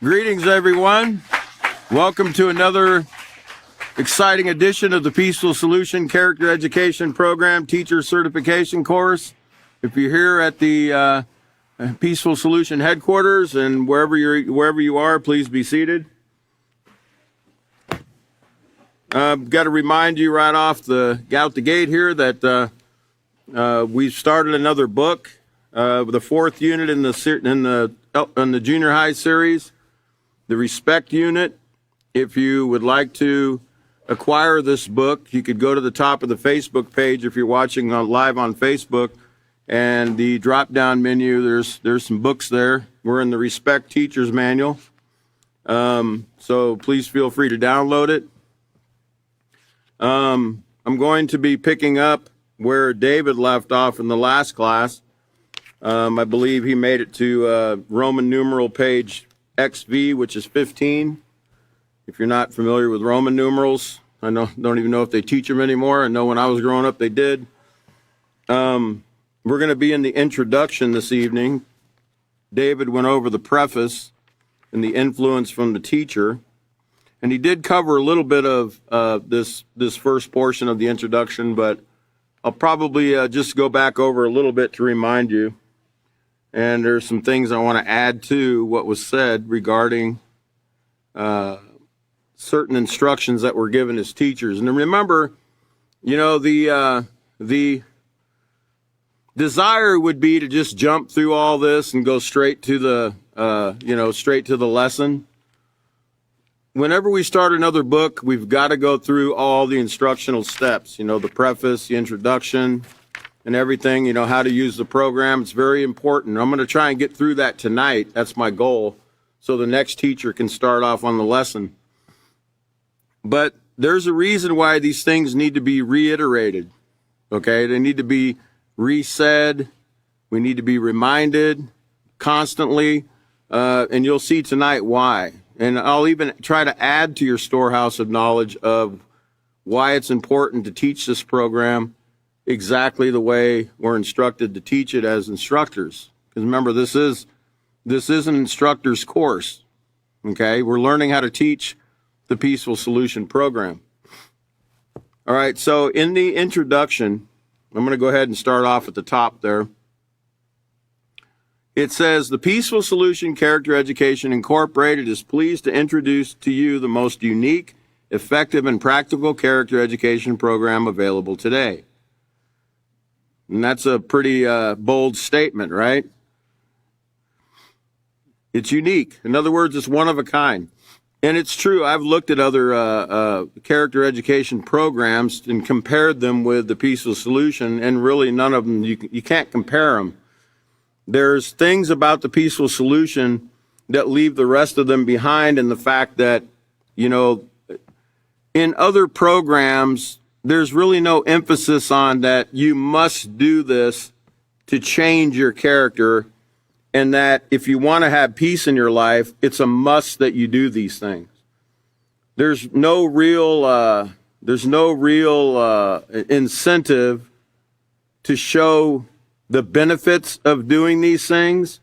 Greetings, everyone. Welcome to another exciting edition of the Peaceful Solution Character Education Program Teacher Certification Course. If you're here at the Peaceful Solution headquarters and wherever you are, please be seated. I've got to remind you right out the gate here that we've started another book, the fourth unit in the junior high series, the Respect unit. If you would like to acquire this book, you could go to the top of the Facebook page if you're watching live on Facebook, and the drop-down menu, there's some books there. We're in the Respect Teacher's Manual, so please feel free to download it. I'm going to be picking up where David left off in the last class. I believe he made it to Roman numeral page XV, which is 15. If you're not familiar with Roman numerals, I don't even know if they teach them anymore. I know when I was growing up they did. We're going to be in the introduction this evening. David went over the preface and the influence from the teacher. And he did cover a little bit of this first portion of the introduction, but I'll probably just go back over a little bit to remind you. And there's some things I want to add to what was said regarding certain instructions that were given as teachers. And remember, the desire would be to just jump through all this and go straight to the lesson. Whenever we start another book, we've got to go through all the instructional steps, the preface, the introduction, and everything, how to use the program. It's very important. I'm going to try and get through that tonight. That's my goal, so the next teacher can start off on the lesson. But there's a reason why these things need to be reiterated, okay? They need to be re-said. We need to be reminded constantly, and you'll see tonight why. And I'll even try to add to your storehouse of knowledge of why it's important to teach this program exactly the way we're instructed to teach it as instructors. Because remember, this is an instructor's course, okay? We're learning how to teach the Peaceful Solution program. All right, so in the introduction, I'm going to go ahead and start off at the top there. It says, the Peaceful Solution Character Education Incorporated is pleased to introduce to you the most unique, effective, and practical character education program available today. And that's a pretty bold statement, right? It's unique. In other words, it's one of a kind. And it's true. I've looked at other character education programs and compared them with the Peaceful Solution, and really none of them, you can't compare them. There's things about the Peaceful Solution that leave the rest of them behind, in the fact that, in other programs, there's really no emphasis on that you must do this to change your character, and that if you want to have peace in your life, it's a must that you do these things. There's no real incentive to show the benefits of doing these things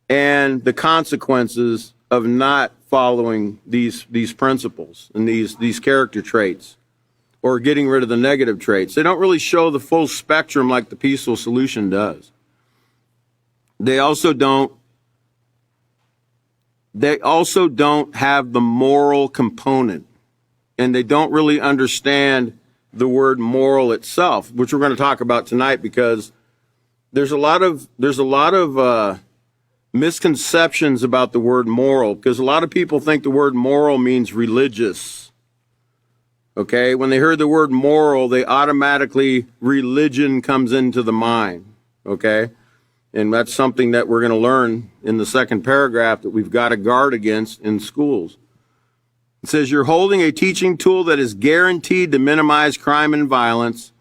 and the consequences of not following these principles and these character traits, or getting rid of the negative traits. They don't really show the full spectrum like the Peaceful Solution does. They also don't have the moral component, and they don't really understand the word moral itself, which we're going to talk about tonight, because there's a lot of misconceptions about the word moral, because a lot of people think the word moral means religious. Okay, when they heard the word moral, they automatically, religion comes into the mind, okay? And that's something that we're going to learn in the second paragraph that we've got to guard against in schools. It says, you're holding a teaching tool that is guaranteed to minimize crime and violence,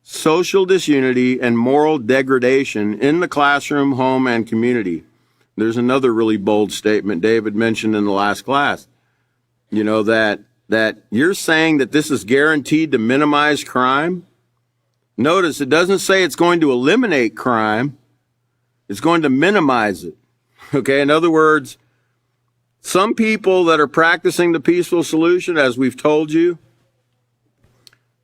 social disunity, and moral degradation in the classroom, home, and community. There's another really bold statement David mentioned in the last class, that you're saying that this is guaranteed to minimize crime. Notice it doesn't say it's going to eliminate crime. It's going to minimize it. Okay, in other words, Some people that are practicing the peaceful solution, as we've told you,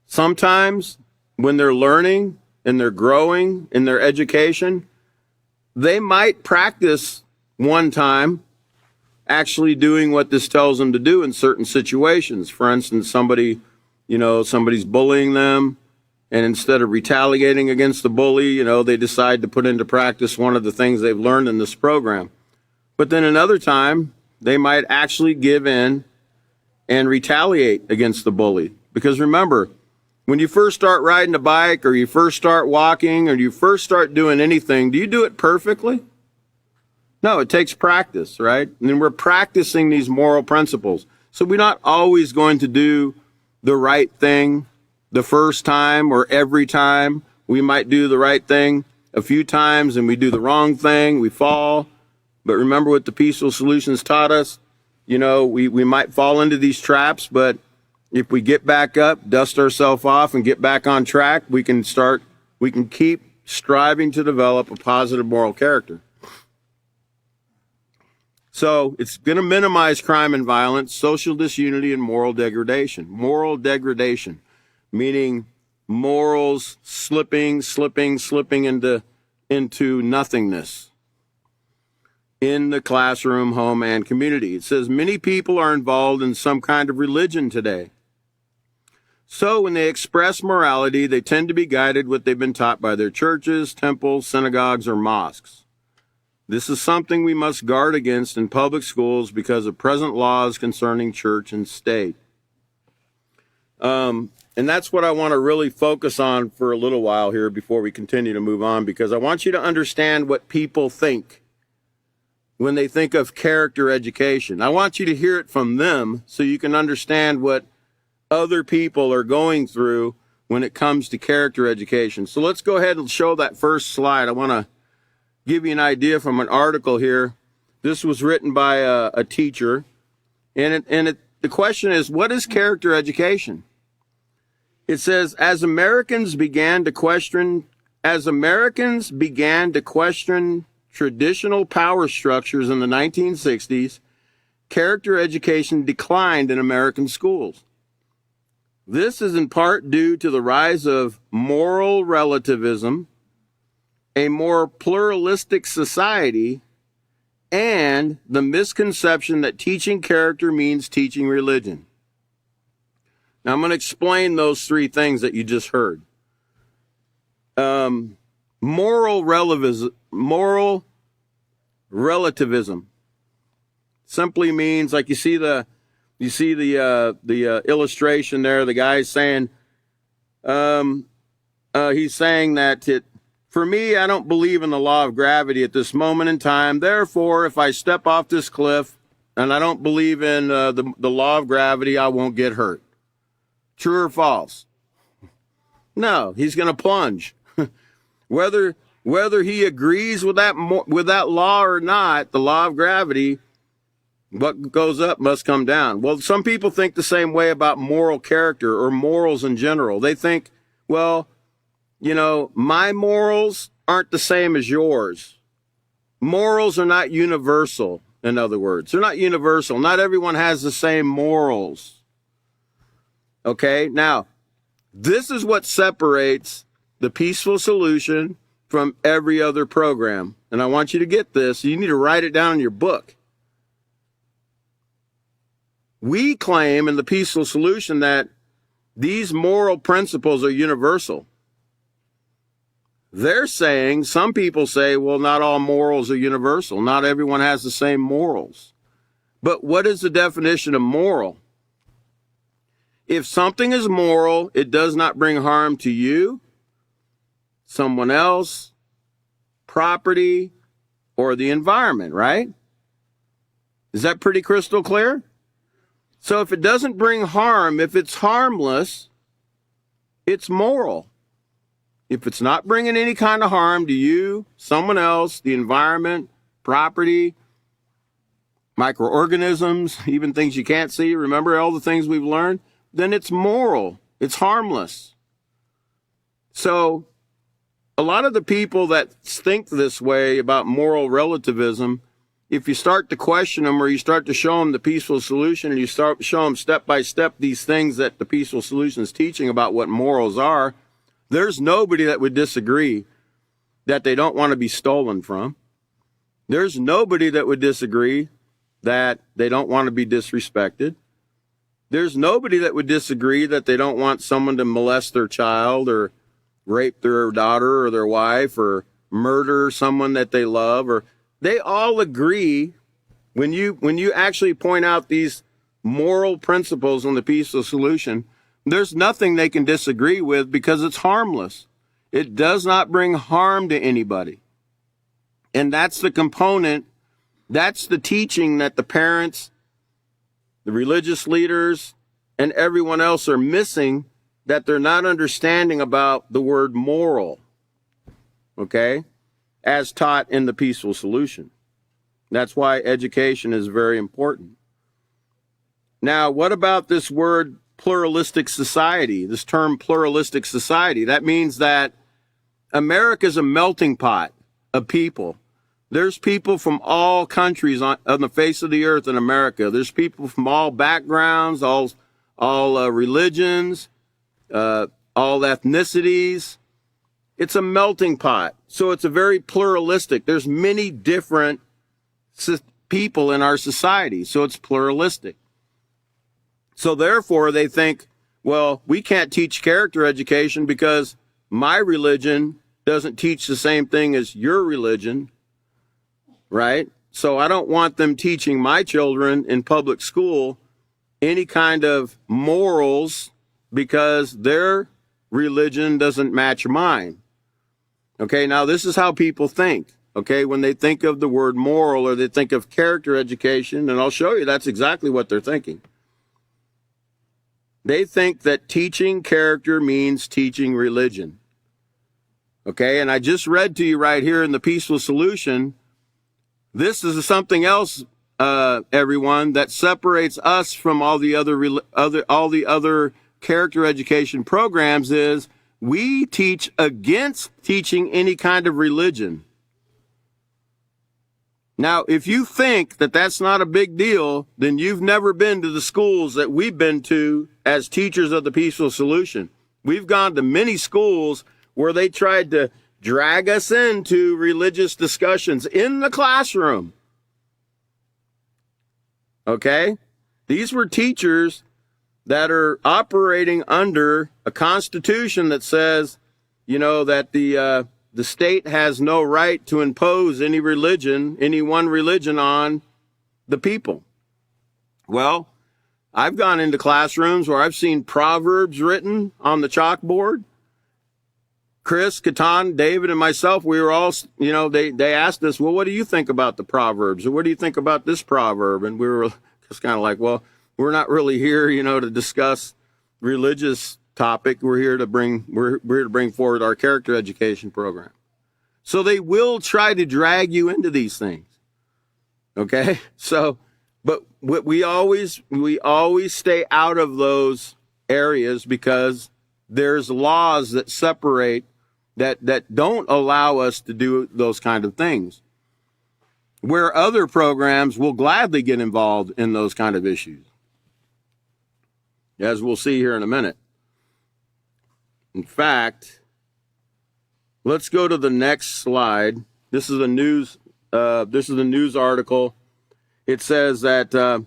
sometimes when they're learning and they're growing in their education, they might practice one time actually doing what this tells them to do in certain situations. For instance, somebody's bullying them, and instead of retaliating against the bully, they decide to put into practice one of the things they've learned in this program. But then another time, they might actually give in and retaliate against the bully. Because remember, when you first start riding a bike, or you first start walking, or you first start doing anything, do you do it perfectly? No, it takes practice, right? And we're practicing these moral principles. So we're not always going to do the right thing the first time or every time. We might do the right thing a few times and we do the wrong thing, we fall. But remember what the peaceful solutions taught us? We might fall into these traps, but if we get back up, dust ourselves off, and get back on track, we can keep striving to develop a positive moral character. So it's going to minimize crime and violence, social disunity, and moral degradation. Moral degradation, meaning morals slipping into nothingness in the classroom, home, and community. It says many people are involved in some kind of religion today. So when they express morality, they tend to be guided what they've been taught by their churches, temples, synagogues, or mosques. This is something we must guard against in public schools because of present laws concerning church and state. And that's what I want to really focus on for a little while here before we continue to move on, because I want you to understand what people think when they think of character education. I want you to hear it from them so you can understand what other people are going through when it comes to character education. So let's go ahead and show that first slide. I want to give you an idea from an article here. This was written by a teacher, and the question is, what is character education? It says, as Americans began to question traditional power structures in the 1960s, character education declined in American schools. This is in part due to the rise of moral relativism, a more pluralistic society, and the misconception that teaching character means teaching religion. Now I'm going to explain those three things that you just heard. Moral relativism simply means, like you see the illustration there. The guy's saying, he's saying that for me, I don't believe in the law of gravity at this moment in time. Therefore, if I step off this cliff and I don't believe in the law of gravity, I won't get hurt. True or false? No, he's going to plunge. Whether he agrees with that law or not, the law of gravity, what goes up must come down. Well, some people think the same way about moral character or morals in general. They think, well, my morals aren't the same as yours. Morals are not universal, in other words. They're not universal. Not everyone has the same morals. Okay, now, this is what separates the peaceful solution from every other program. And I want you to get this. You need to write it down in your book. We claim in the peaceful solution that these moral principles are universal. They're saying, some people say, well, not all morals are universal. Not everyone has the same morals. But what is the definition of moral? If something is moral, it does not bring harm to you, someone else, property, or the environment, right? Is that pretty crystal clear? So if it doesn't bring harm, if it's harmless, it's moral. If it's not bringing any kind of harm to you, someone else, the environment, property, microorganisms, even things you can't see, remember all the things we've learned, then it's moral. It's harmless. So a lot of the people that think this way about moral relativism, if you start to question them, or you start to show them the peaceful solution, and you start to show them step by step these things that the peaceful solution is teaching about what morals are, there's nobody that would disagree that they don't want to be stolen from. There's nobody that would disagree that they don't want to be disrespected. There's nobody that would disagree that they don't want someone to molest their child or rape their daughter or their wife or murder someone that they love. Or they all agree when you actually point out these moral principles on the peaceful solution, there's nothing they can disagree with because it's harmless. It does not bring harm to anybody. And that's the component, that's the teaching that the parents, the religious leaders, and everyone else are missing, that they're not understanding about the word moral, okay, as taught in the peaceful solution. That's why education is very important. Now, what about this word pluralistic society, this term pluralistic society? That means that America is a melting pot of people. There's people from all countries on the face of the earth in America. There's people from all backgrounds, all religions, all ethnicities. It's a melting pot. So it's a very pluralistic. There's many different people in our society. So it's pluralistic. So therefore they think, well, we can't teach character education because my religion doesn't teach the same thing as your religion. Right? So I don't want them teaching my children in public school any kind of morals because their religion doesn't match mine. Okay, now this is how people think. Okay, when they think of the word moral or they think of character education, and I'll show you that's exactly what they're thinking. They think that teaching character means teaching religion. Okay, and I just read to you right here in the Peaceful Solution. This is something else, everyone, that separates us from all the other character education programs is we teach against teaching any kind of religion. Now, if you think that that's not a big deal, then you've never been to the schools that we've been to as teachers of the Peaceful Solution. We've gone to many schools where they tried to drag us into religious discussions in the classroom. Okay? These were teachers that are operating under a constitution that says, you know, that the state has no right to impose any religion, any one religion on the people. Well, I've gone into classrooms where I've seen proverbs written on the chalkboard. Chris, Catan, David, and myself, we were all, you know, they asked us, well, what do you think about the Proverbs? Or what do you think about this proverb? And we were just kind of like, well, we're not really here, you know, to discuss religious topic. We're here to bring forward our character education program. So they will try to drag you into these things. Okay? So, but we always stay out of those areas because there's laws that separate that don't allow us to do those kind of things, where other programs will gladly get involved in those kind of issues, as we'll see here in a minute. In fact, let's go to the next slide. This is a news article. It says that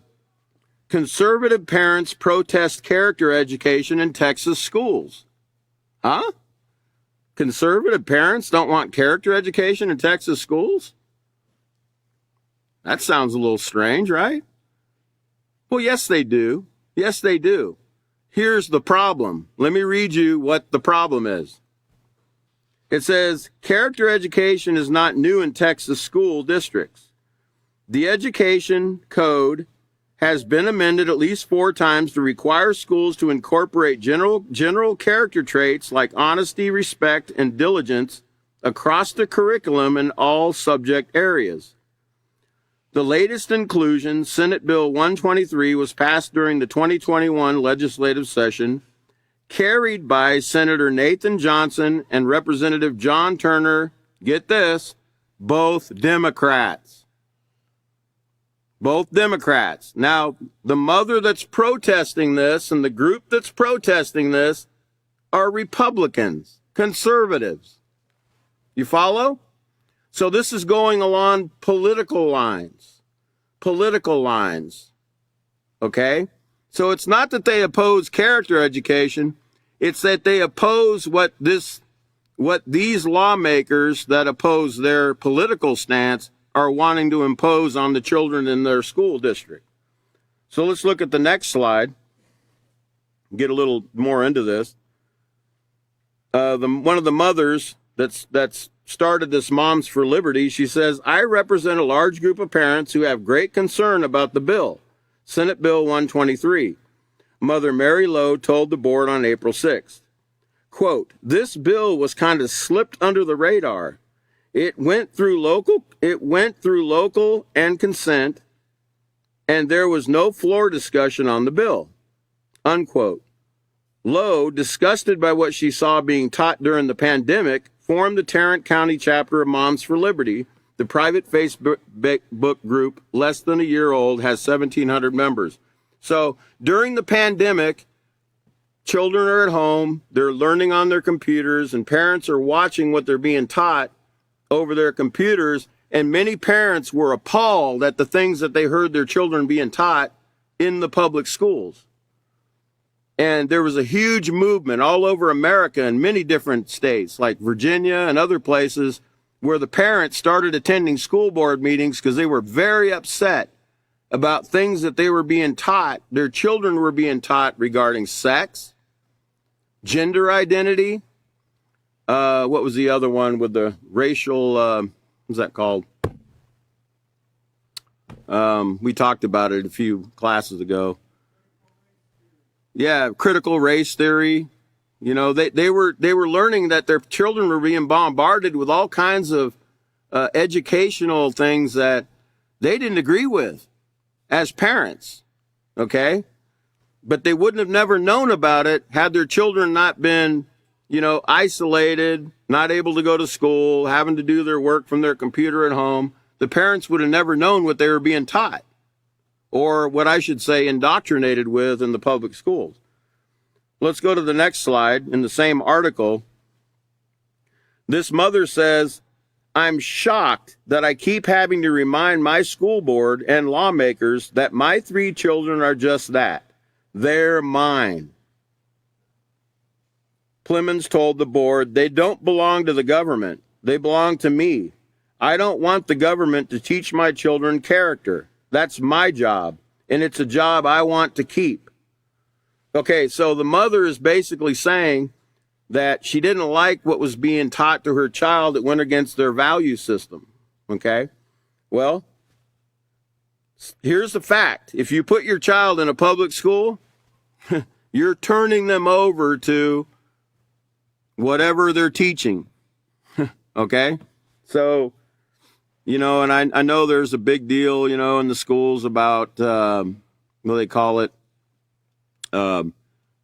conservative parents protest character education in Texas schools. Huh? Conservative parents don't want character education in Texas schools? That sounds a little strange, right? Well, yes, they do. Yes, they do. Here's the problem. Let me read you what the problem is. It says, character education is not new in Texas school districts. The education code has been amended at least 4 times to require schools to incorporate general character traits like honesty, respect, and diligence across the curriculum in all subject areas. The latest inclusion, Senate Bill 123, was passed during the 2021 legislative session, carried by Senator Nathan Johnson and Representative John Turner, get this, both Democrats. Both Democrats. Now, the mother that's protesting this and the group that's protesting this are Republicans, conservatives. You follow? So this is going along political lines. Political lines. Okay? So it's not that they oppose character education, it's that they oppose what these lawmakers that oppose their political stance are wanting to impose on the children in their school district. So let's look at the next slide. Get a little more into this. One of the mothers that's started this Moms for Liberty, she says, I represent a large group of parents who have great concern about the bill, Senate Bill 123. Mother Mary Lowe told the board on April 6th, quote, this bill was kind of slipped under the radar. It went through local and consent, and there was no floor discussion on the bill, unquote. Lowe, disgusted by what she saw being taught during the pandemic, formed the Tarrant County chapter of Moms for Liberty. The private Facebook group, less than a year old, has 1,700 members. So during the pandemic, children are at home, they're learning on their computers, and parents are watching what they're being taught over their computers, and many parents were appalled at the things that they heard their children being taught in the public schools. And there was a huge movement all over America in many different states, like Virginia and other places, where the parents started attending school board meetings because they were very upset about things that they were being taught, their children were being taught regarding sex, gender identity. What was the other one with the racial, what's that called? We talked about it a few classes ago. Yeah, critical race theory. You know, they were learning that their children were being bombarded with all kinds of educational things that they didn't agree with as parents, okay? But they wouldn't have never known about it had their children not been, isolated, not able to go to school, having to do their work from their computer at home. The parents would have never known what they were being taught, or what I should say, indoctrinated with in the public schools. Let's go to the next slide. In the same article, this mother says, I'm shocked that I keep having to remind my school board and lawmakers that my 3 children are just that. They're mine. Plemons told the board, they don't belong to the government. They belong to me. I don't want the government to teach my children character. That's my job, and it's a job I want to keep. Okay, so the mother is basically saying that she didn't like what was being taught to her child that went against their value system. Okay? Well, here's the fact. If you put your child in a public school, you're turning them over to whatever they're teaching. Okay? So, and I know there's a big deal, in the schools about, what do they call it?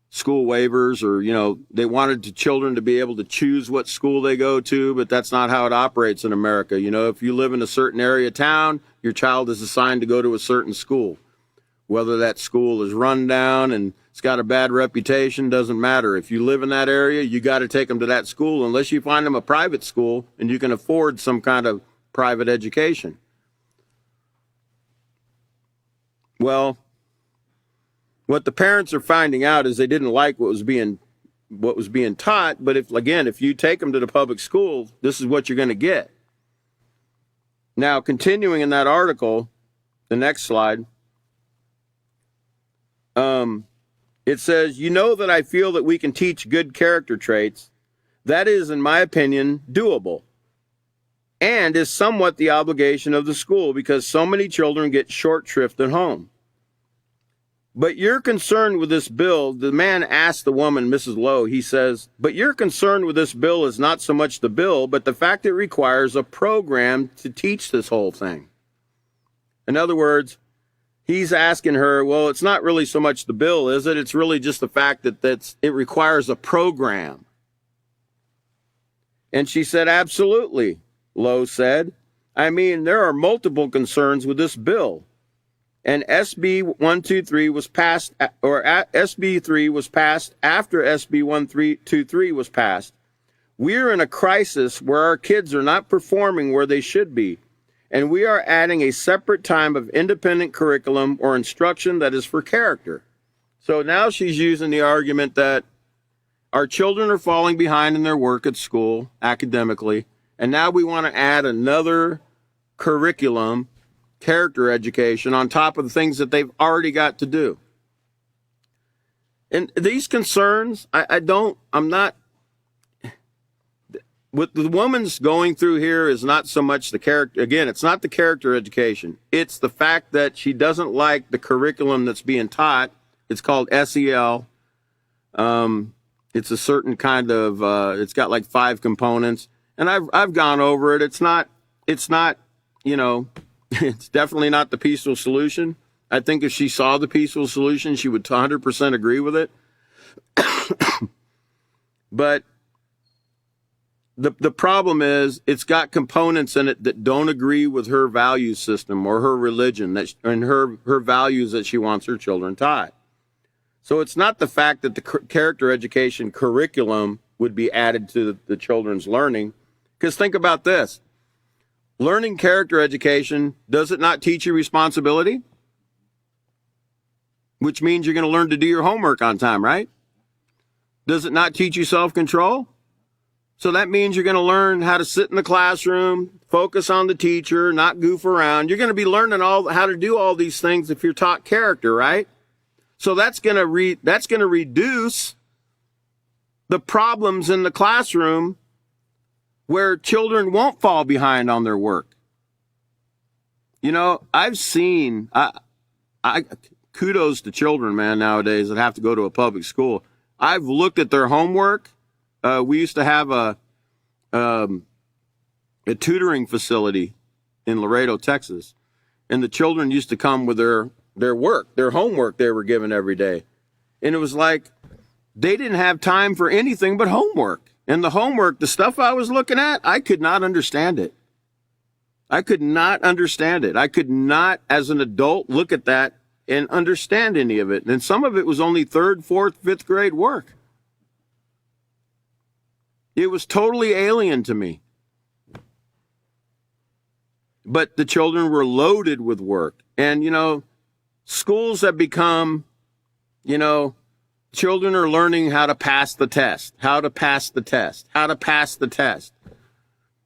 School waivers, or, they wanted the children to be able to choose what school they go to, but that's not how it operates in America. If you live in a certain area of town, your child is assigned to go to a certain school. Whether that school is run down and it's got a bad reputation, doesn't matter. If you live in that area, you got to take them to that school unless you find them a private school and you can afford some kind of private education. Well, what the parents are finding out is they didn't like what was being taught, but if you take them to the public school, this is what you're going to get. Now, continuing in that article, the next slide, it says, that I feel that we can teach good character traits. That is, in my opinion, doable, and is somewhat the obligation of the school because so many children get short shrift at home. But you're concerned with this bill. The man asked the woman, Mrs. Lowe, he says, but your concern with this bill is not so much the bill, but the fact it requires a program to teach this whole thing. In other words, he's asking her, well, it's not really so much the bill, is it? It's really just the fact that it requires a program. And she said, absolutely, Lowe said. I mean, there are multiple concerns with this bill. And SB 123 was passed, or SB 3 was passed after SB 123 was passed. We're in a crisis where our kids are not performing where they should be, and we are adding a separate time of independent curriculum or instruction that is for character. So now she's using the argument that our children are falling behind in their work at school academically, and now we want to add another curriculum, character education, on top of the things that they've already got to do. And these concerns, I'm not, what the woman's going through here is not so much the character, again, it's not the character education. It's the fact that she doesn't like the curriculum that's being taught. It's called SEL. It's a certain kind of, it's got like 5 components, and I've gone over it. It's not, you know, it's definitely not the peaceful solution. I think if she saw the peaceful solution, she would 100% agree with it. But the problem is it's got components in it that don't agree with her value system or her religion and her values that she wants her children taught. So it's not the fact that the character education curriculum would be added to the children's learning. Because think about this. Learning character education, does it not teach you responsibility? Which means you're going to learn to do your homework on time, right? Does it not teach you self-control? So that means you're going to learn how to sit in the classroom, focus on the teacher, not goof around. You're going to be learning how to do all these things if you're taught character, right? So that's going to reduce the problems in the classroom where children won't fall behind on their work. You know, I've seen, I kudos to children, man, nowadays that have to go to a public school. I've looked at their homework. We used to have a tutoring facility in Laredo, Texas, and the children used to come with their work, their homework they were given every day. And it was like they didn't have time for anything but homework. And the homework, the stuff I was looking at, I could not understand it. I could not understand it. I could not, as an adult, look at that and understand any of it. And some of it was only 3rd, 4th, 5th grade work. It was totally alien to me. But the children were loaded with work. And, you know, schools have become, you know, children are learning how to pass the test, how to pass the test, how to pass the test.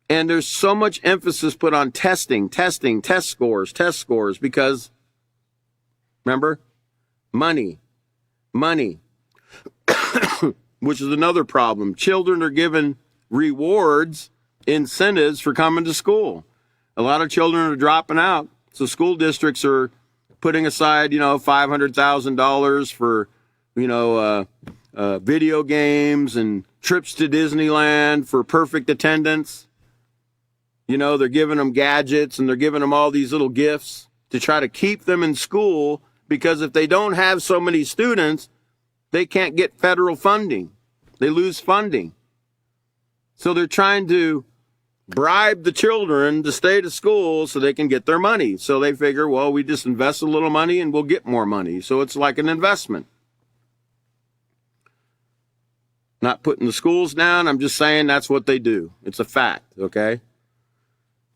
And there's so much emphasis put on test scores, because, remember, money, which is another problem. Children are given rewards, incentives for coming to school. A lot of children are dropping out. So school districts are putting aside, you know, $500,000 for, you know, video games and trips to Disneyland for perfect attendance. You know, they're giving them gadgets and they're giving them all these little gifts to try to keep them in school, because if they don't have so many students, they can't get federal funding. They lose funding. So they're trying to bribe the children to stay to school so they can get their money. So they figure, well, we just invest a little money and we'll get more money. So it's like an investment. Not putting the schools down. I'm just saying that's what they do. It's a fact, okay?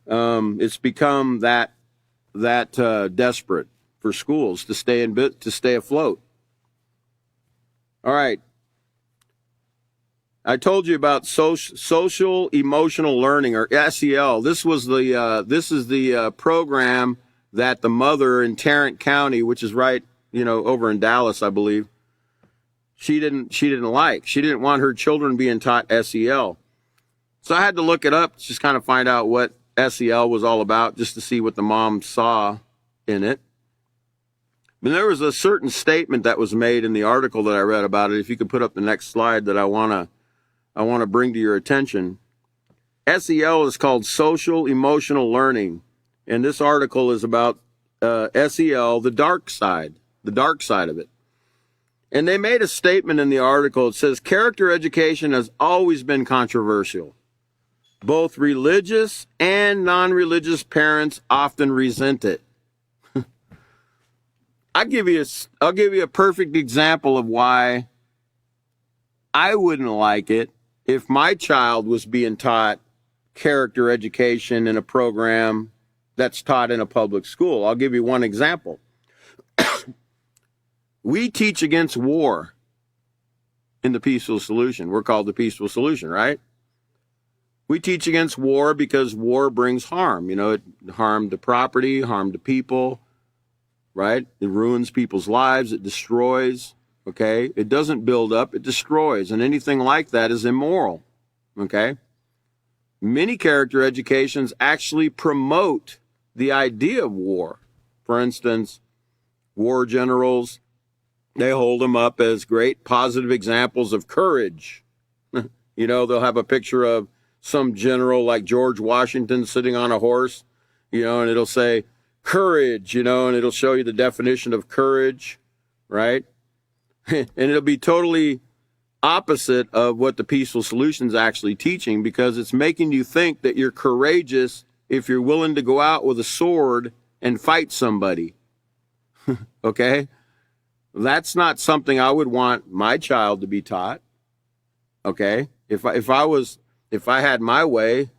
It's become that desperate for schools to stay afloat. All right. I told you about social emotional learning, or SEL. This is the program that the mother in Tarrant County, which is right, you know, over in Dallas, I believe, she didn't like. She didn't want her children being taught SEL. So I had to look it up, just kind of find out what SEL was all about, just to see what the mom saw in it. But there was a certain statement that was made in the article that I read about it. If you could put up the next slide that I want to bring to your attention. SEL is called social emotional learning. And this article is about SEL, the dark side of it. And they made a statement in the article. It says, character education has always been controversial. Both religious and non-religious parents often resent it. I'll give you a perfect example of why I wouldn't like it if my child was being taught character education in a program that's taught in a public school. I'll give you one example. We teach against war in the Peaceful Solution. We're called the Peaceful Solution, right? We teach against war because war brings harm. You know, it harm to property, harm to people, right? It ruins people's lives. It destroys, okay? It doesn't build up, it destroys. And anything like that is immoral, okay? Many character educations actually promote the idea of war. For instance, war generals, they hold them up as great positive examples of courage. You know, they'll have a picture of some general like George Washington sitting on a horse, you know, and it'll say courage, you know, and it'll show you the definition of courage, right? And it'll be totally opposite of what the Peaceful Solution is actually teaching, because it's making you think that you're courageous if you're willing to go out with a sword and fight somebody. Okay? That's not something I would want my child to be taught. Okay? If I had my way,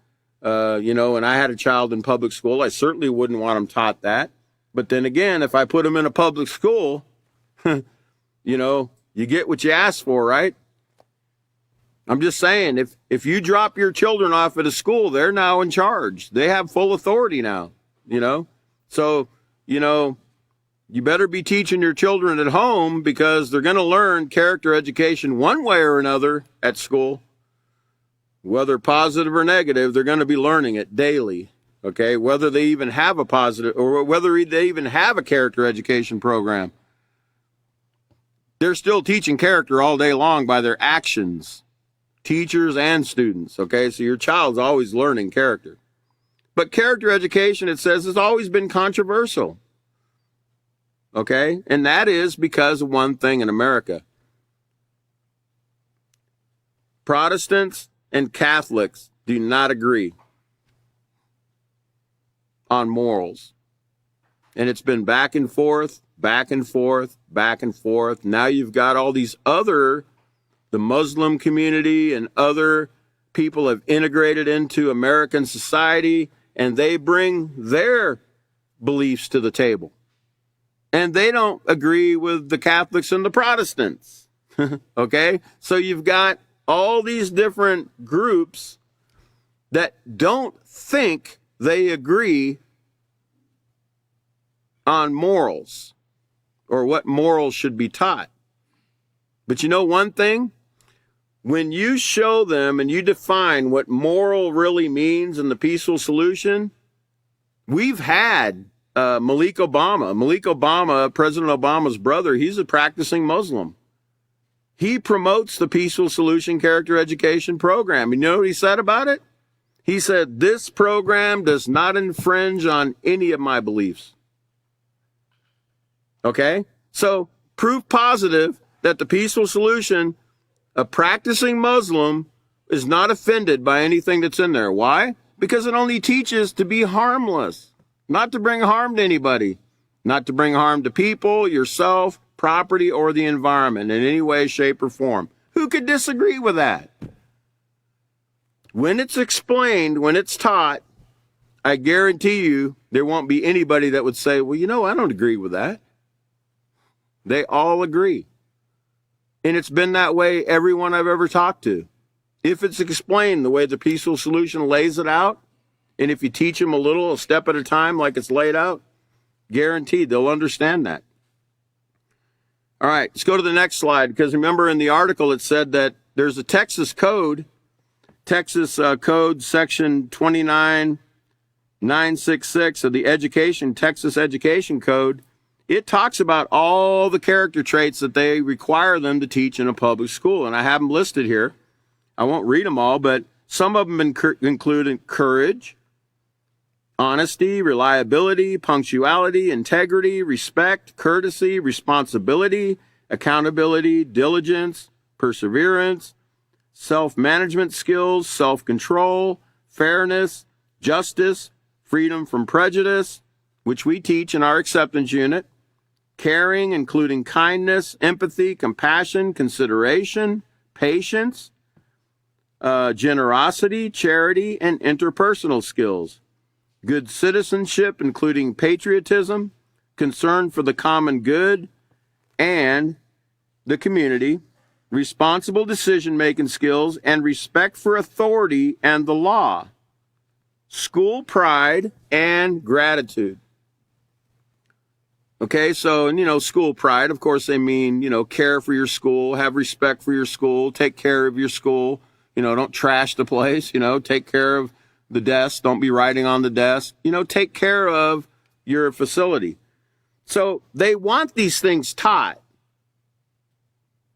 you know, and I had a child in public school, I certainly wouldn't want them taught that. But then again, if I put them in a public school, you know, you get what you ask for, right? I'm just saying, if you drop your children off at a school, they're now in charge. They have full authority now, you know? So, you know, you better be teaching your children at home, because they're going to learn character education one way or another at school. Whether positive or negative, they're going to be learning it daily, okay? Whether they even have a positive, or whether they even have a character education program. They're still teaching character all day long by their actions, teachers and students, okay? So your child's always learning character. But character education, it says, has always been controversial, okay? And that is because of one thing in America. Protestants and Catholics do not agree on morals. And it's been back and forth, back and forth, back and forth. Now you've got all these the Muslim community and other people have integrated into American society, and they bring their beliefs to the table. And they don't agree with the Catholics and the Protestants. Okay? So you've got all these different groups that don't think they agree on morals or what morals should be taught. But you know one thing? When you show them and you define what moral really means in the Peaceful Solution, we've had Malik Obama, President Obama's brother, he's a practicing Muslim. He promotes the Peaceful Solution character education program. You know what he said about it? He said, this program does not infringe on any of my beliefs. Okay? So, proof positive that the Peaceful Solution, a practicing Muslim, is not offended by anything that's in there. Why? Because it only teaches to be harmless, not to bring harm to anybody, not to bring harm to people, yourself, property, or the environment in any way, shape, or form. Who could disagree with that? When it's explained, when it's taught, I guarantee you there won't be anybody that would say, well, you know, I don't agree with that. They all agree. And it's been that way everyone I've ever talked to. If it's explained the way the Peaceful Solution lays it out, and if you teach them a step at a time like it's laid out, guaranteed they'll understand that. All right, let's go to the next slide, because remember in the article it said that there's a Texas code, Code Section 29966 of the Texas Education Code. It talks about all the character traits that they require them to teach in a public school, and I have them listed here. I won't read them all, but some of them include courage, honesty, reliability, punctuality, integrity, respect, courtesy, responsibility, accountability, diligence, perseverance, self-management skills, self-control, fairness, justice, freedom from prejudice, which we teach in our acceptance unit, caring, including kindness, empathy, compassion, consideration, patience, generosity, charity, and interpersonal skills. Good citizenship, including patriotism, concern for the common good and the community, responsible decision-making skills, and respect for authority and the law. School pride and gratitude. Okay, so, school pride, of course, they mean, care for your school, have respect for your school, take care of your school, don't trash the place, take care of the desk, don't be writing on the desk, take care of your facility. So they want these things taught.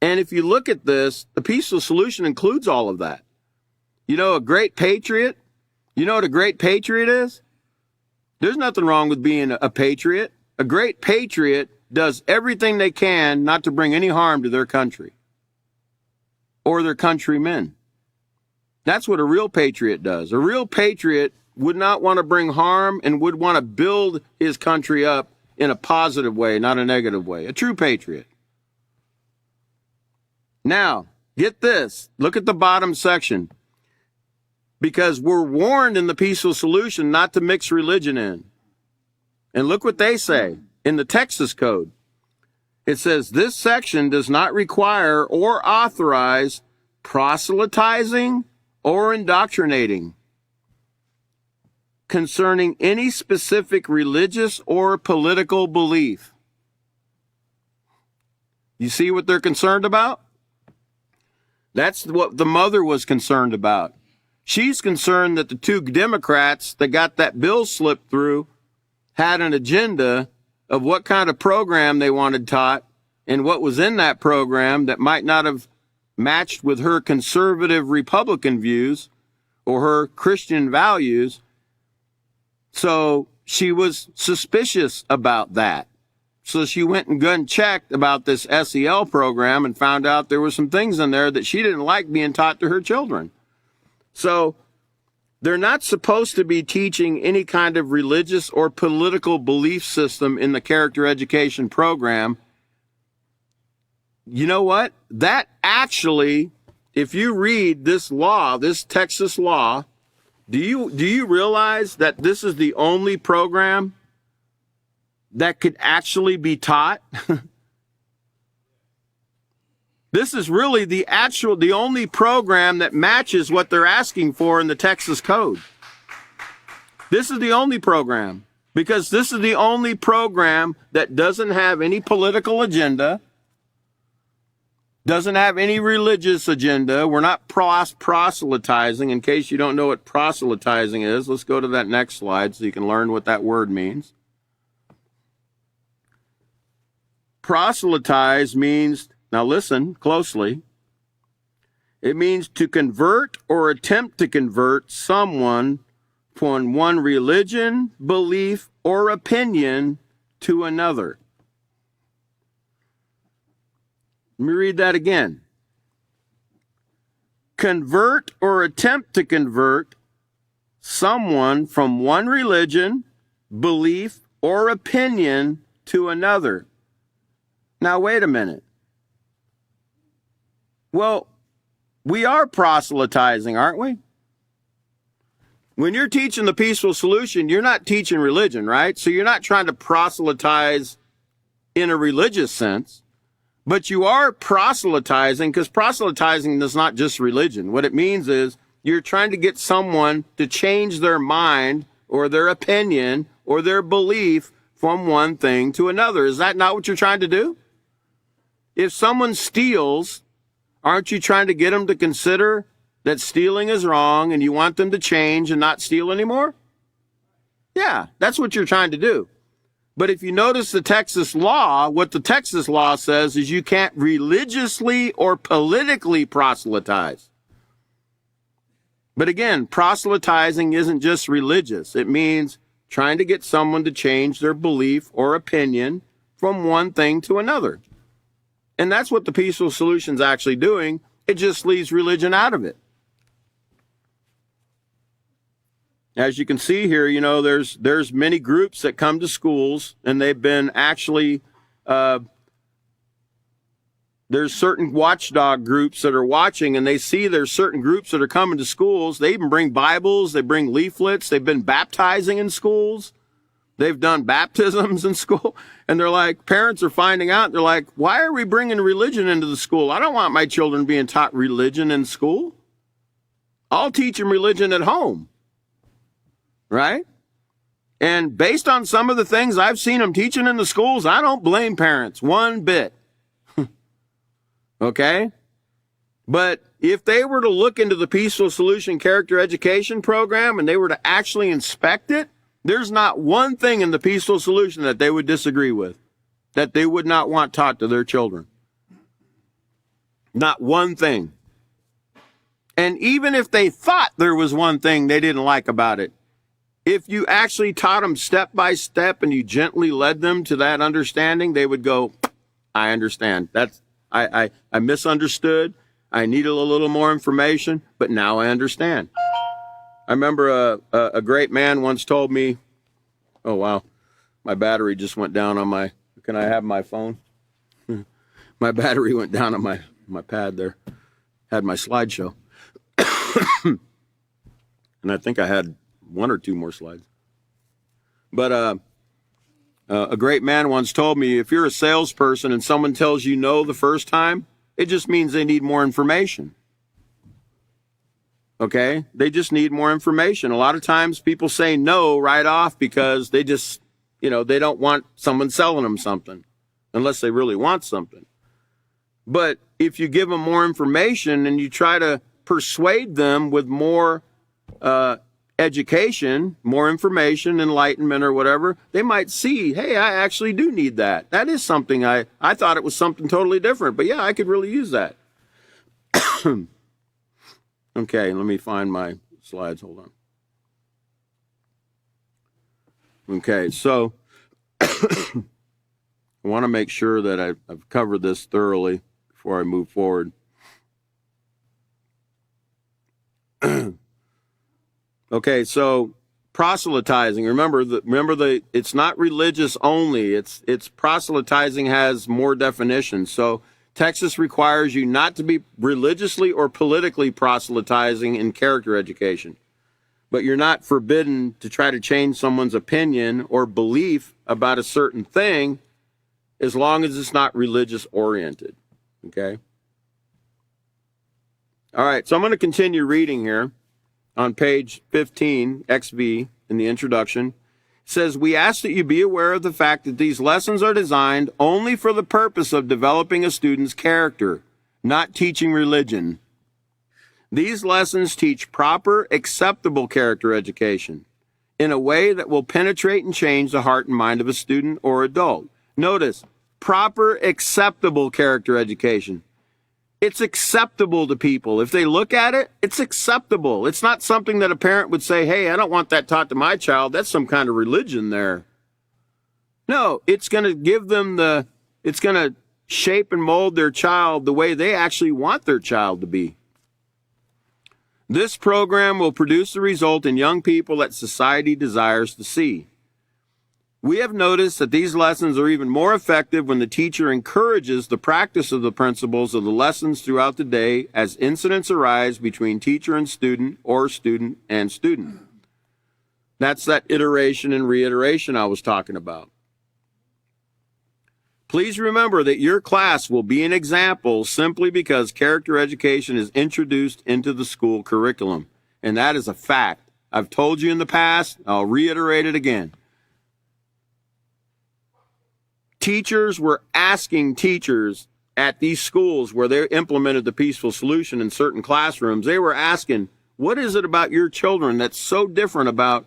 And if you look at this, the peaceful solution includes all of that. A great patriot, you know what a great patriot is? There's nothing wrong with being a patriot. A great patriot does everything they can not to bring any harm to their country or their countrymen. That's what a real patriot does. A real patriot would not want to bring harm and would want to build his country up in a positive way, not a negative way. A true patriot. Now, get this. Look at the bottom section. Because we're warned in the peaceful solution not to mix religion in. And look what they say in the Texas Code. It says, this section does not require or authorize proselytizing or indoctrinating concerning any specific religious or political belief. You see what they're concerned about? That's what the mother was concerned about. She's concerned that the two Democrats that got that bill slipped through had an agenda of what kind of program they wanted taught and what was in that program that might not have matched with her conservative Republican views or her Christian values. So she was suspicious about that. So she went and checked about this SEL program and found out there were some things in there that she didn't like being taught to her children. So they're not supposed to be teaching any kind of religious or political belief system in the character education program. You know what? That actually, if you read this law, this Texas law, do you realize that this is the only program that could actually be taught? This is really the only program that matches what they're asking for in the Texas Code. This is the only program, because this is the only program that doesn't have any political agenda, doesn't have any religious agenda. We're not proselytizing. In case you don't know what proselytizing is, let's go to that next slide so you can learn what that word means. Proselytize means, now listen closely, it means to convert or attempt to convert someone from one religion, belief, or opinion to another. Let me read that again. Convert or attempt to convert someone from one religion, belief, or opinion to another. Now, wait a minute. Well, we are proselytizing, aren't we? When you're teaching the peaceful solution, you're not teaching religion, right? So you're not trying to proselytize in a religious sense, but you are proselytizing, because proselytizing is not just religion. What it means is you're trying to get someone to change their mind or their opinion or their belief from one thing to another. Is that not what you're trying to do? If someone steals, aren't you trying to get them to consider that stealing is wrong and you want them to change and not steal anymore? Yeah, that's what you're trying to do. But if you notice the Texas law, what the Texas law says is you can't religiously or politically proselytize. But again, proselytizing isn't just religious. It means trying to get someone to change their belief or opinion from one thing to another. And that's what the peaceful solution's actually doing. It just leaves religion out of it. As you can see here, there's many groups that come to schools, and they've been actually there's certain watchdog groups that are watching, and they see there's certain groups that are coming to schools. They even bring Bibles, they bring leaflets, they've been baptizing in schools, they've done baptisms in school, and they're like, parents are finding out, they're like, why are we bringing religion into the school? I don't want my children being taught religion in school. I'll teach them religion at home, right? And based on some of the things I've seen them teaching in the schools, I don't blame parents one bit. Okay? But if they were to look into the Peaceful Solution Character Education Program and they were to actually inspect it, there's not one thing in the Peaceful Solution that they would disagree with, that they would not want taught to their children. Not one thing. And even if they thought there was one thing they didn't like about it, if you actually taught them step by step and you gently led them to that understanding, they would go, I understand. I misunderstood. I needed a little more information, but now I understand. I remember a great man once told me, oh, wow, my battery just went down on my, can I have my phone? My battery went down on my pad there. Had my slideshow. And I think I had one or two more slides. But a great man once told me, if you're a salesperson and someone tells you no the first time, it just means they need more information. Okay? They just need more information. A lot of times people say no right off because they just, they don't want someone selling them something unless they really want something. But if you give them more information and you try to persuade them with more education, more information, enlightenment or whatever, they might see, hey, I actually do need that. That is something I thought it was something totally different, but yeah, I could really use that. Okay, let me find my slides. Hold on. Okay, so I want to make sure that I've covered this thoroughly before I move forward. Okay, so proselytizing. Remember it's not religious only. It's proselytizing has more definitions. So Texas requires you not to be religiously or politically proselytizing in character education. But you're not forbidden to try to change someone's opinion or belief about a certain thing as long as it's not religious oriented. Okay? All right, so I'm going to continue reading here. On page 15, XV, in the introduction, says, we ask that you be aware of the fact that these lessons are designed only for the purpose of developing a student's character, not teaching religion. These lessons teach proper, acceptable character education in a way that will penetrate and change the heart and mind of a student or adult. Notice, proper, acceptable character education. It's acceptable to people. If they look at it, it's acceptable. It's not something that a parent would say, hey, I don't want that taught to my child. That's some kind of religion there. No, it's going to give them it's going to shape and mold their child the way they actually want their child to be. This program will produce the result in young people that society desires to see. We have noticed that these lessons are even more effective when the teacher encourages the practice of the principles of the lessons throughout the day as incidents arise between teacher and student or student and student. That's that iteration and reiteration I was talking about. Please remember that your class will be an example simply because character education is introduced into the school curriculum. And that is a fact. I've told you in the past, I'll reiterate it again. Teachers were asking teachers at these schools where they implemented the Peaceful Solution in certain classrooms, they were asking, what is it about your children that's so different about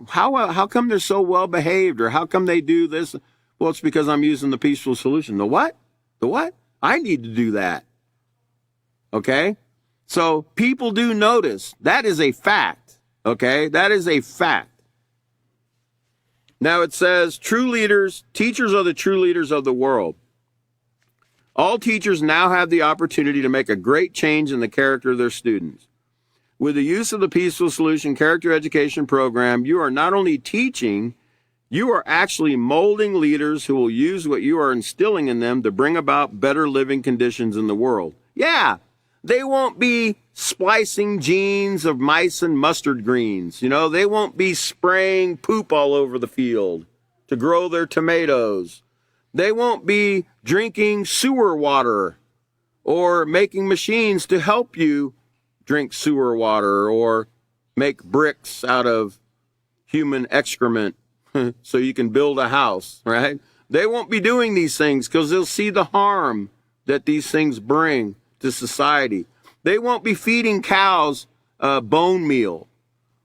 how come they're so well behaved, or how come they do this? Well, it's because I'm using the Peaceful Solution. The what? The what? I need to do that. Okay? So people do notice. That is a fact. Okay? That is a fact. Now it says, teachers are the true leaders of the world. All teachers now have the opportunity to make a great change in the character of their students. With the use of the Peaceful Solution Character Education Program, you are not only teaching, You are actually molding leaders who will use what you are instilling in them to bring about better living conditions in the world. Yeah, they won't be splicing genes of mice and mustard greens. They won't be spraying poop all over the field to grow their tomatoes. They won't be drinking sewer water or making machines to help you drink sewer water or make bricks out of human excrement so you can build a house, right? They won't be doing these things because they'll see the harm that these things bring to society. They won't be feeding cows bone meal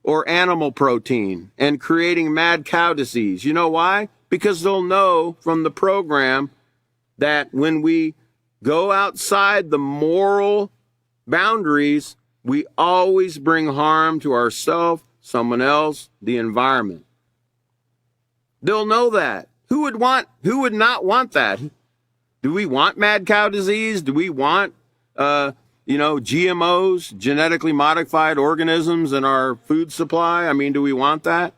or animal protein and creating mad cow disease. You know why? Because they'll know from the program that when we go outside the moral boundaries, we always bring harm to ourselves, someone else, the environment. They'll know that. Who would not want that? Do we want mad cow disease? Do we want, GMOs, genetically modified organisms in our food supply? I mean, do we want that?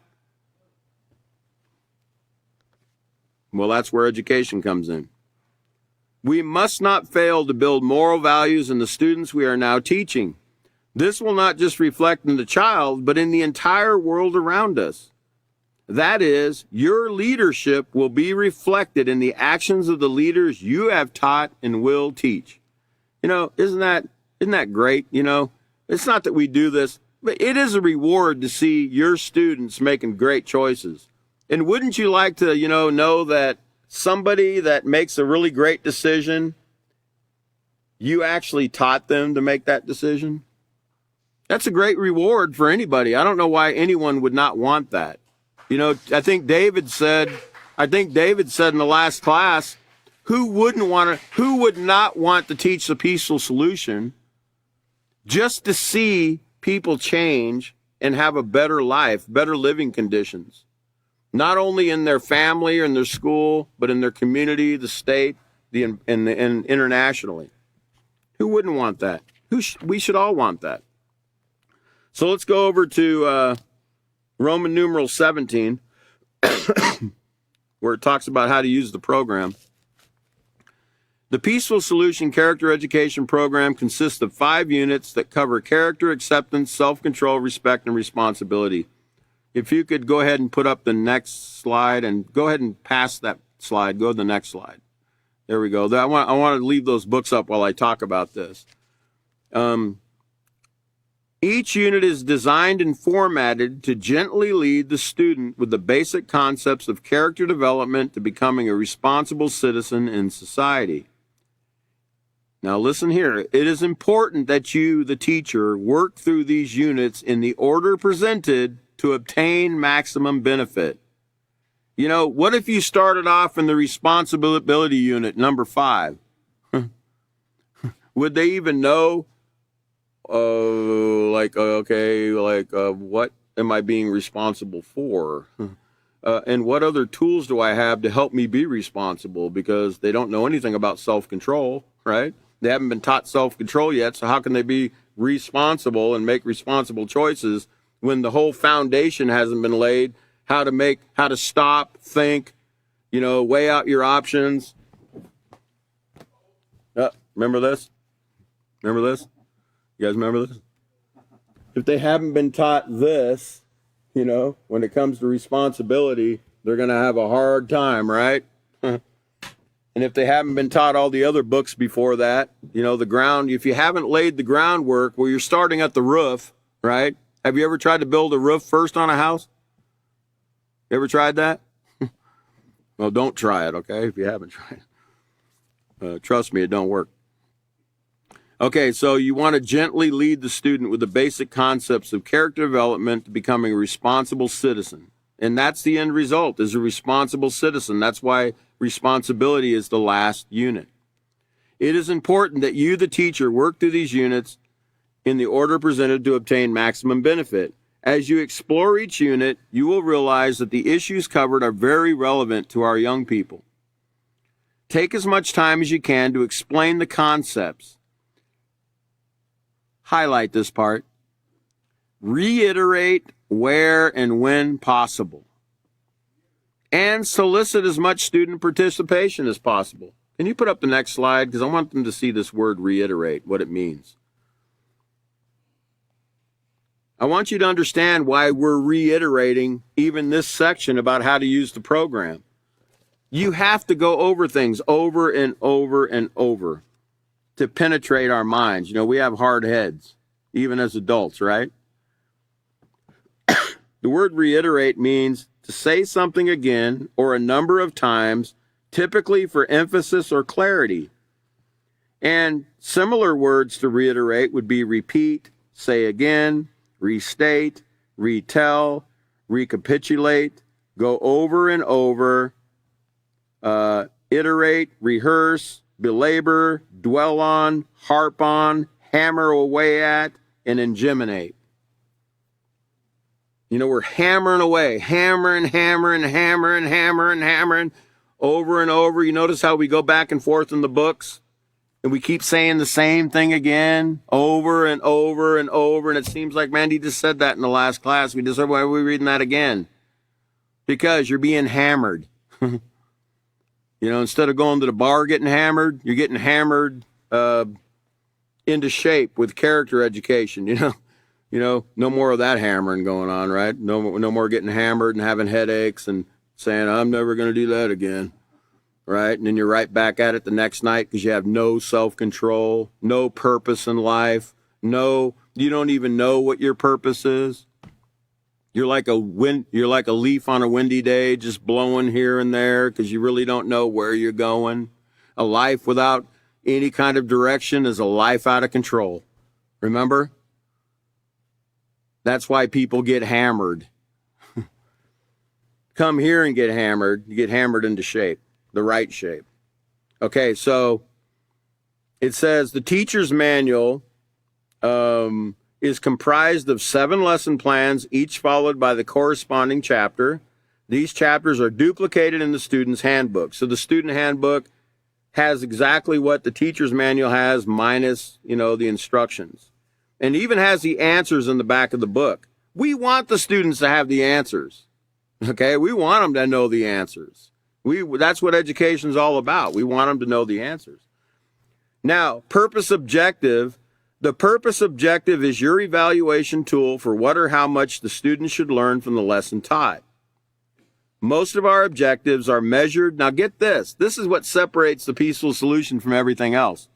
Well, that's where education comes in. We must not fail to build moral values in the students we are now teaching. This will not just reflect in the child, but in the entire world around us. That is, your leadership will be reflected in the actions of the leaders you have taught and will teach. Isn't that great? It's not that we do this, but it is a reward to see your students making great choices. And wouldn't you like to, know that somebody that makes a really great decision, you actually taught them to make that decision? That's a great reward for anybody. I don't know why anyone would not want that. I think David said in the last class, who would not want to teach the peaceful solution just to see people change and have a better life, better living conditions, not only in their family or in their school, but in their community, the state, and internationally. Who wouldn't want that? We should all want that. So let's go over to Roman numeral 17, where it talks about how to use the program. The Peaceful Solution Character Education Program consists of 5 units that cover character, acceptance, self-control, respect, and responsibility. If you could go ahead and put up the next slide and go ahead and pass that slide, go to the next slide. There we go. I want to leave those books up while I talk about this. Each unit is designed and formatted to gently lead the student with the basic concepts of character development to becoming a responsible citizen in society. Now listen here. It is important that you, the teacher, work through these units in the order presented to obtain maximum benefit. What if you started off in the responsibility unit, number 5? Would they even know? What am I being responsible for? And what other tools do I have to help me be responsible? Because they don't know anything about self-control, right? They haven't been taught self-control yet, so how can they be responsible and make responsible choices when the whole foundation hasn't been laid? How to stop, think, weigh out your options. Remember this? You guys remember this? If they haven't been taught this, when it comes to responsibility, they're going to have a hard time, right? And if they haven't been taught all the other books before that, if you haven't laid the groundwork, well, you're starting at the roof, right? Have you ever tried to build a roof first on a house? You ever tried that? Well, don't try it, okay, if you haven't tried it. Trust me, it don't work. Okay, so you want to gently lead the student with the basic concepts of character development to becoming a responsible citizen. And that's the end result, is a responsible citizen. That's why responsibility is the last unit. It is important that you, the teacher, work through these units in the order presented to obtain maximum benefit. As you explore each unit, you will realize that the issues covered are very relevant to our young people. Take as much time as you can to explain the concepts. Highlight this part. Reiterate where and when possible. and solicit as much student participation as possible. Can you put up the next slide? Because I want them to see this word reiterate, what it means. I want you to understand why we're reiterating even this section about how to use the program. You have to go over things over and over and over to penetrate our minds. You know, we have hard heads, even as adults, right? The word reiterate means to say something again or a number of times, typically for emphasis or clarity. And similar words to reiterate would be repeat, say again, restate, retell, recapitulate, go over and over, iterate, rehearse, belabor, dwell on, harp on, hammer away at, and ingeminate. You know, we're hammering away, hammering over and over. You notice how we go back and forth in the books and we keep saying the same thing again over and over and over. And it seems like Mandy just said that in the last class. We just said, why are we reading that again? Because you're being hammered. You know, instead of going to the bar getting hammered, you're getting hammered into shape with character education, you know. You know, no more of that hammering going on, right? No more getting hammered and having headaches and saying, I'm never going to do that again, right? And then you're right back at it the next night because you have no self-control, no purpose in life, you don't even know what your purpose is. You're like a leaf on a windy day, just blowing here and there because you really don't know where you're going. A life without any kind of direction is a life out of control. Remember? That's why people get hammered. Come here and get hammered. You get hammered into shape, the right shape. Okay, so it says the teacher's manual is comprised of 7 lesson plans, each followed by the corresponding chapter. These chapters are duplicated in the student's handbook. So the student handbook has exactly what the teacher's manual has, minus, the instructions. And even has the answers in the back of the book. We want the students to have the answers. Okay? We want them to know the answers. That's what education is all about. We want them to know the answers. Now, purpose objective. The purpose objective is your evaluation tool for what or how much the student should learn from the lesson taught. Most of our objectives are measured. Now get this. This is what separates the peaceful solution from everything else.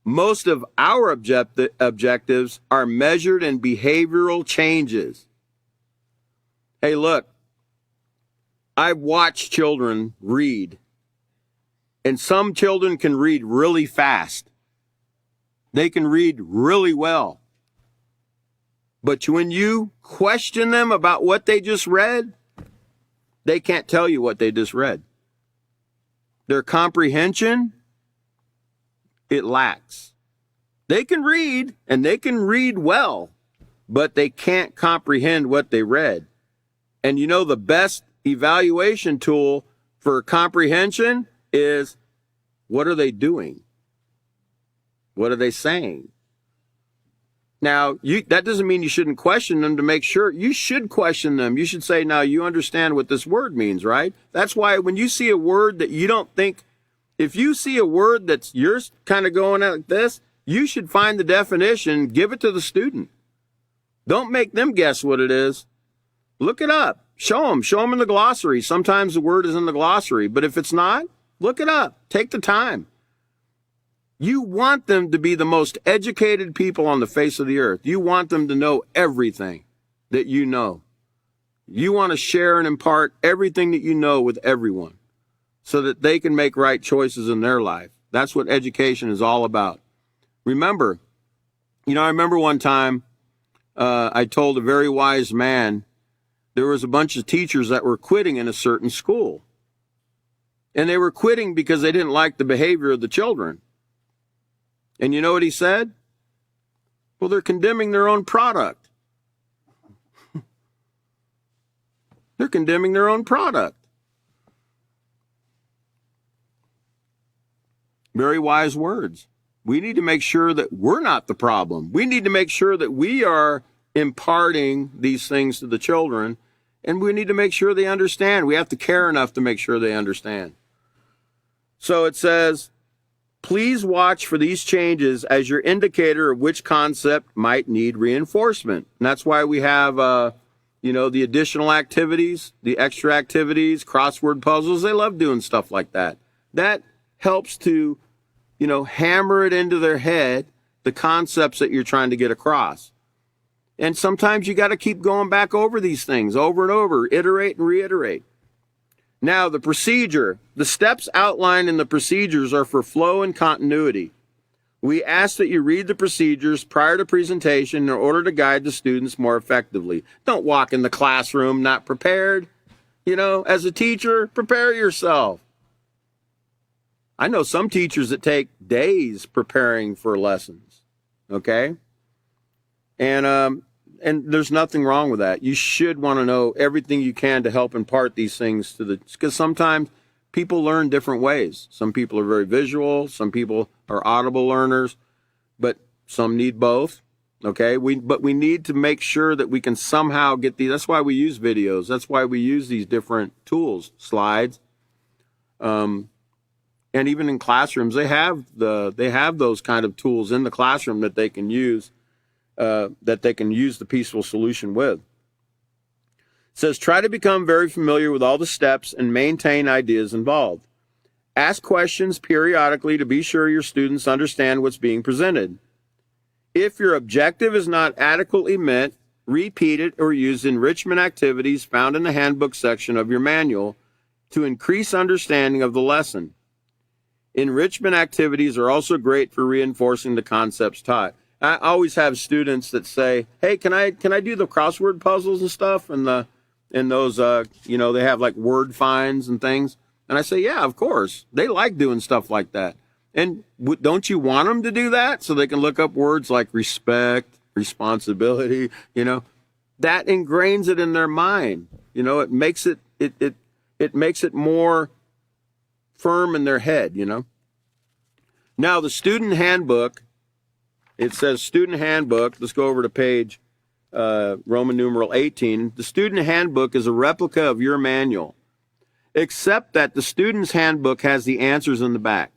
Most of our objectives are measured in behavioral changes. Hey, look, I've watched children read, and some children can read really fast. They can read really well. But when you question them about what they just read, they can't tell you what they just read. Their comprehension, it lacks. They can read, and they can read well, but they can't comprehend what they read. And the best evaluation tool for comprehension is, what are they doing? What are they saying? Now, that doesn't mean you shouldn't question them to make sure. You should question them. You should say, now, you understand what this word means, right? That's why when you see a word that you don't think, if you see a word that's you're kind of going like this, you should find the definition, give it to the student. Don't make them guess what it is. Look it up. Show them in the glossary. Sometimes the word is in the glossary, but if it's not, look it up. Take the time. You want them to be the most educated people on the face of the earth. You want them to know everything that you know. You want to share and impart everything that you know with everyone, so that they can make right choices in their life. That's what education is all about. Remember, I remember one time I told a very wise man there was a bunch of teachers that were quitting in a certain school. And they were quitting because they didn't like the behavior of the children. And you know what he said? Well, they're condemning their own product. They're condemning their own product. Very wise words. We need to make sure that we're not the problem. We need to make sure that we are imparting these things to the children And we need to make sure they understand. We have to care enough to make sure they understand. So it says, please watch for these changes as your indicator of which concept might need reinforcement. And that's why we have, the additional activities, the extra activities, crossword puzzles. They love doing stuff like that. That helps to, hammer it into their head, the concepts that you're trying to get across. And sometimes you got to keep going back over these things over and over, iterate and reiterate. Now, the procedure, the steps outlined in the procedures are for flow and continuity. We ask that you read the procedures prior to presentation in order to guide the students more effectively. Don't walk in the classroom not prepared. As a teacher, prepare yourself. I know some teachers that take days preparing for lessons, okay? And there's nothing wrong with that. You should want to know everything you can to help impart these things because sometimes people learn different ways. Some people are very visual, some people are audible learners, but some need both, okay? But we need to make sure that we can somehow get these. That's why we use videos. That's why we use these different tools, slides. And even in classrooms, they have those kind of tools in the classroom that they can use. The peaceful solution with. It says, try to become very familiar with all the steps and maintain ideas involved. Ask questions periodically to be sure your students understand what's being presented. If your objective is not adequately met, repeat it or use enrichment activities found in the handbook section of your manual to increase understanding of the lesson. Enrichment activities are also great for reinforcing the concepts taught. I always have students that say, hey, can I do the crossword puzzles and stuff? And those, they have like word finds and things. And I say, yeah, of course. They like doing stuff like that. And don't you want them to do that so they can look up words like respect, responsibility, that ingrains it in their mind. It makes it makes it more firm in their head, Now, the student handbook, it says student handbook. Let's go over to page Roman numeral 18. The student handbook is a replica of your manual, except that the student's handbook has the answers in the back.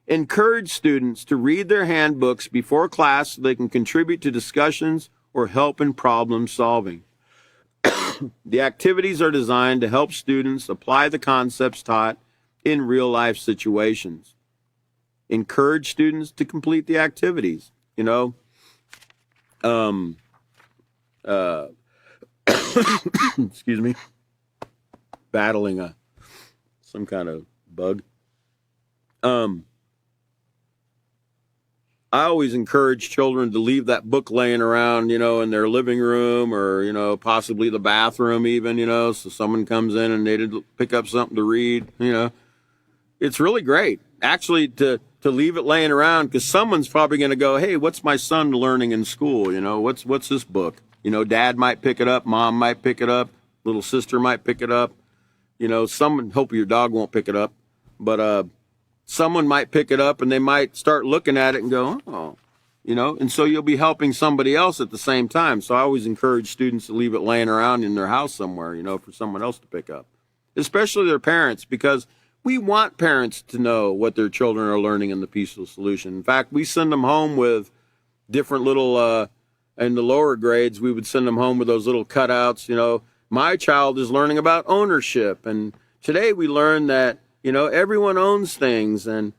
Encourage students to read their handbooks before class so they can contribute to discussions or help in problem solving. The activities are designed to help students apply the concepts taught in real life situations. Encourage students to complete the activities, excuse me, battling some kind of bug. I always encourage children to leave that book laying around, in their living room or, possibly the bathroom even, so someone comes in and they did pick up something to read, It's really great, actually, to leave it laying around because someone's probably going to go, hey, what's my son learning in school? What's this book? Dad might pick it up, mom might pick it up, little sister might pick it up. Someone, hope your dog won't pick it up, but someone might pick it up and they might start looking at it and go, oh, and so you'll be helping somebody else at the same time. So I always encourage students to leave it laying around in their house somewhere, for someone else to pick up, especially their parents, because we want parents to know what their children are learning in the peaceful solution. In fact, we send them home with different little, in the lower grades, we would send them home with those little cutouts. My child is learning about ownership. And today we learned that, everyone owns things. And,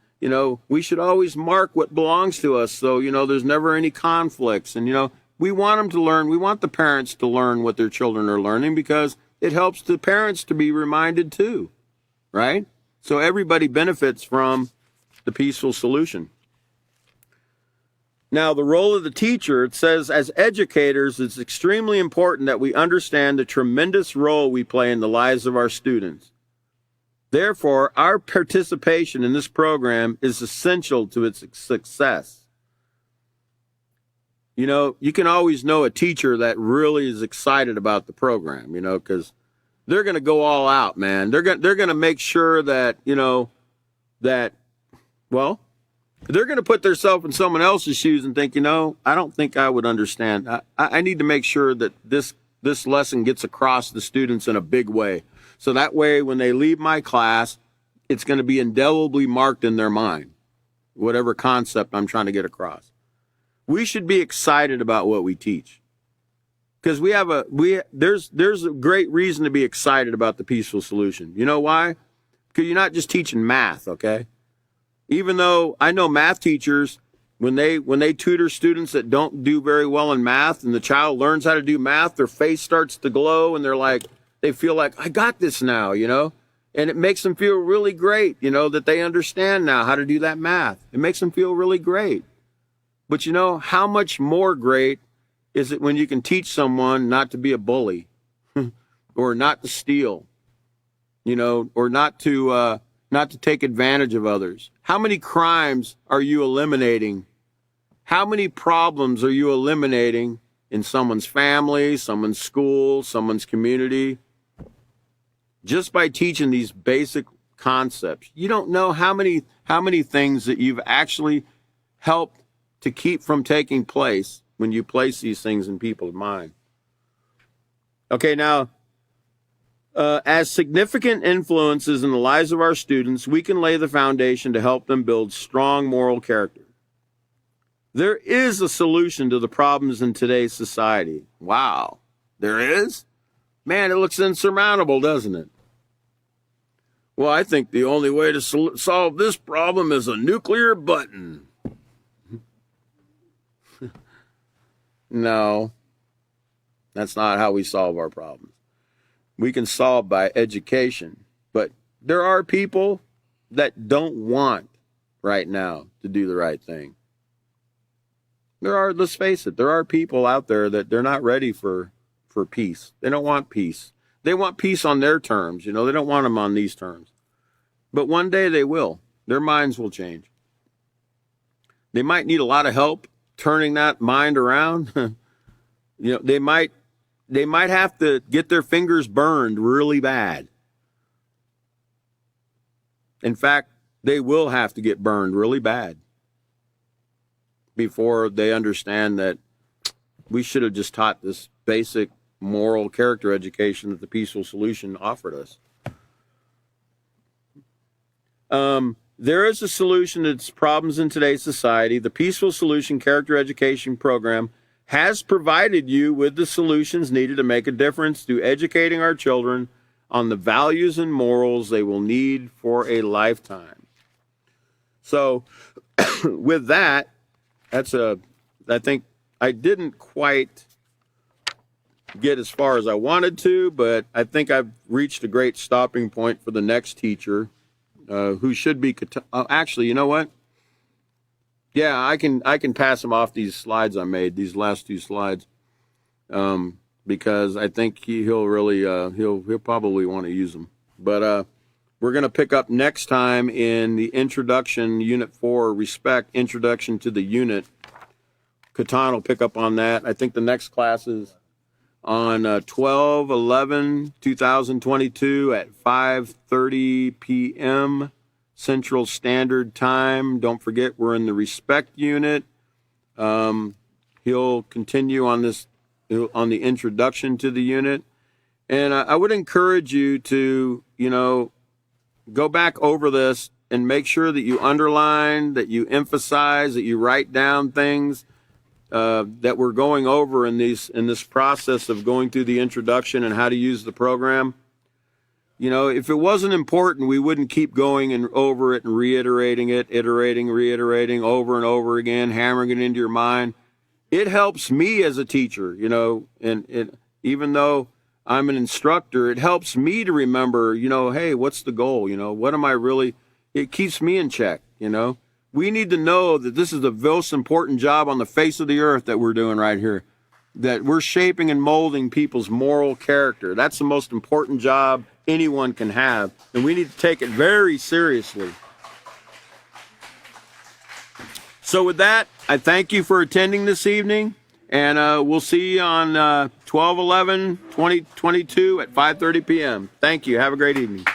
we should always mark what belongs to us. So, there's never any conflicts. And, we want them to learn. We want the parents to learn what their children are learning because it helps the parents to be reminded too. Right? So everybody benefits from the peaceful solution. Now, the role of the teacher, it says, as educators, it's extremely important that we understand the tremendous role we play in the lives of our students. Therefore, our participation in this program is essential to its success. You can always know a teacher that really is excited about the program, because they're going to go all out, man. They're going to make sure that, they're going to put themselves in someone else's shoes and think, I don't think I would understand. I need to make sure that this this lesson gets across to the students in a big way. So that way, when they leave my class, it's going to be indelibly marked in their mind, whatever concept I'm trying to get across. We should be excited about what we teach, because there's a great reason to be excited about the peaceful solution. You know why? Because you're not just teaching math, okay? Even though I know math teachers, when they tutor students that don't do very well in math, and the child learns how to do math, their face starts to glow, and they feel like, I got this now, you know? And it makes them feel really great, you know, that they understand now how to do that math. It makes them feel really great. But you know, how much more great is it when you can teach someone not to be a bully or not to steal, you know, or not to take advantage of others? How many crimes are you eliminating? How many problems are you eliminating in someone's family, someone's school, someone's community? Just by teaching these basic concepts. You don't know how many things that you've actually helped to keep from taking place when you place these things in people's mind. Okay, now, as significant influences in the lives of our students, we can lay the foundation to help them build strong moral character. There is a solution to the problems in today's society. Wow, there is? Man, it looks insurmountable, doesn't it? Well, I think the only way to solve this problem is a nuclear button. No, that's not how we solve our problems. We can solve by education, but there are people that don't want right now to do the right thing. Let's face it, there are people out there that they're not ready for peace. They don't want peace. They want peace on their terms, you know, they don't want them on these terms. But one day they will. Their minds will change. They might need a lot of help turning that mind around. You know, they might have to get their fingers burned really bad. In fact, they will have to get burned really bad before they understand that we should have just taught this basic moral character education that the peaceful solution offered us. There is a solution to its problems in today's society. The Peaceful Solution Character Education Program has provided you with the solutions needed to make a difference through educating our children on the values and morals they will need for a lifetime. So, with that, I think I didn't quite get as far as I wanted to, but I think I've reached a great stopping point for the next teacher, who should be, actually, you know what? Yeah, I can pass him off these slides I made, these last two slides, because I think he'll really, he'll probably want to use them. But we're going to pick up next time in the introduction, Unit 4, Respect, Introduction to the Unit. Catan will pick up on that. I think the next class is on 12/11/2022 at 5:30 p.m. Central Standard Time. Don't forget, we're in the Respect unit. He'll continue on this, on the introduction to the unit. And I would encourage you to, you know, go back over this and make sure that you underline, that you emphasize, that you write down things that we're going over in this process of going through the introduction and how to use the program. You know, if it wasn't important, we wouldn't keep going and over it and reiterating it, reiterating over and over again, hammering it into your mind. It helps me as a teacher, you know, and even though I'm an instructor, it helps me to remember, you know, hey, what's the goal? You know, what am I really, it keeps me in check, you know. We need to know that this is the most important job on the face of the earth that we're doing right here, that we're shaping and molding people's moral character. That's the most important job anyone can have, and we need to take it very seriously. So with that, I thank you for attending this evening, and we'll see you on 12/11/2022 at 5:30 p.m. Thank you. Have a great evening.